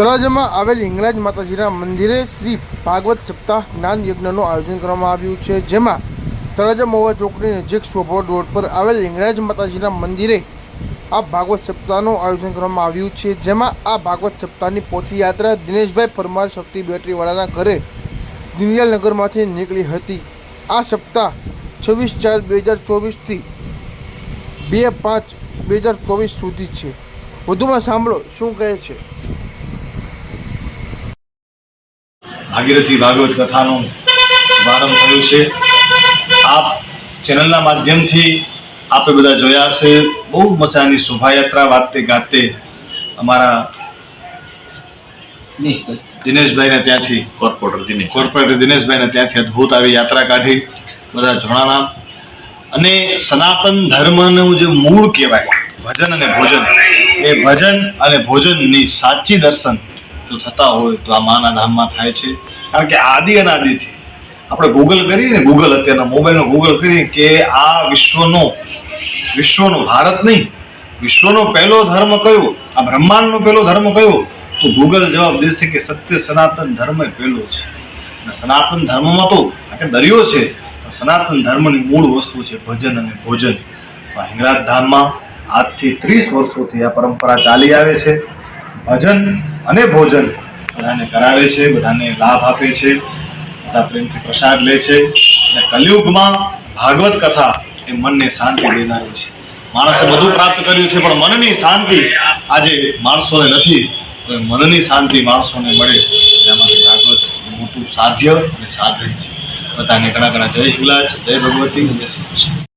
તળાજામાં આવેલ હિંગળાજ માતાજીના મંદિરે શ્રી ભાગવત સપ્તાહ જ્ઞાન યજ્ઞનું આયોજન કરવામાં આવ્યું છે, જેમાં તળાજા મહુવા ચોકડી નજીક શોભા રોડ પર આવેલ હિંગળાજ માતાજીના મંદિરે આ ભાગવત સપ્તાહનું આયોજન કરવામાં આવ્યું છે, જેમાં આ ભાગવત સપ્તાહની પોથીયાત્રા દિનેશભાઈ પરમાર શક્તિ બેટરીવાળાના ઘરે દિનયાલનગરમાંથી નીકળી હતી। આ સપ્તાહ 26/4/2024થી 2/5/2024 સુધી છે। વધુમાં સાંભળો શું કહે છે। भागीरथी भागवत कथानो शुभारंभ थयुं छे। आप चेनलना माध्यमथी आपे बधा जोया हशे। बहु मजानी शोभायात्रा वाते गाते अमारा दिनेशभाई ने त्यांथी कोर्पोरेटर दिनेशभाई ने त्यांथी अद्भुत आवी यात्रा काढी बधा जोड़ाना। अने सनातन धर्मनुं जे मूळ कहेवाय भजन अने भोजन, ए भजन अने भोजननी साची दर्शन जो थता होय तो आ माना धाममां थाय छे। कारण के आदि अनादिथी આપણે ગૂગલ કરીએ ને, ગૂગલ અત્યારના મોબાઈલનો ગૂગલ કરીએ કે આ વિશ્વનો ભારત નહીં, વિશ્વનો પહેલો ધર્મ કયો, આ બ્રહ્માંડનો પહેલો ધર્મ કયો, તો ગૂગલ જવાબ દેશે કે સત્ય સનાતન ધર્મ પહેલો છે। અને સનાતન ધર્મમાં તો આ દરિયો છે, સનાતન ધર્મની મૂળ વસ્તુ છે ભજન અને ભોજન। તો હિંગળાજ ધામમાં આજથી 30 વર્ષોથી આ પરંપરા ચાલી આવે છે। ભજન અને ભોજન બધાને કરાવે છે, બધાને લાભ આપે છે, બધા પ્રેમથી પ્રસાદ લે છે। અને કલિયુગમાં ભાગવત કથા એ મનને શાંતિ દેનારી છે। માણસે બધું પ્રાપ્ત કર્યું છે પણ મનની શાંતિ આજે માણસોને નથી, તો મનની શાંતિ માણસોને મળે એના માટે ભાગવત મોટું સાધ્ય અને સાધન છે। બધાને ઘણા ઘણા જય હિંગળાજ, જય ભગવતી, જય શ્રી કૃષ્ણ।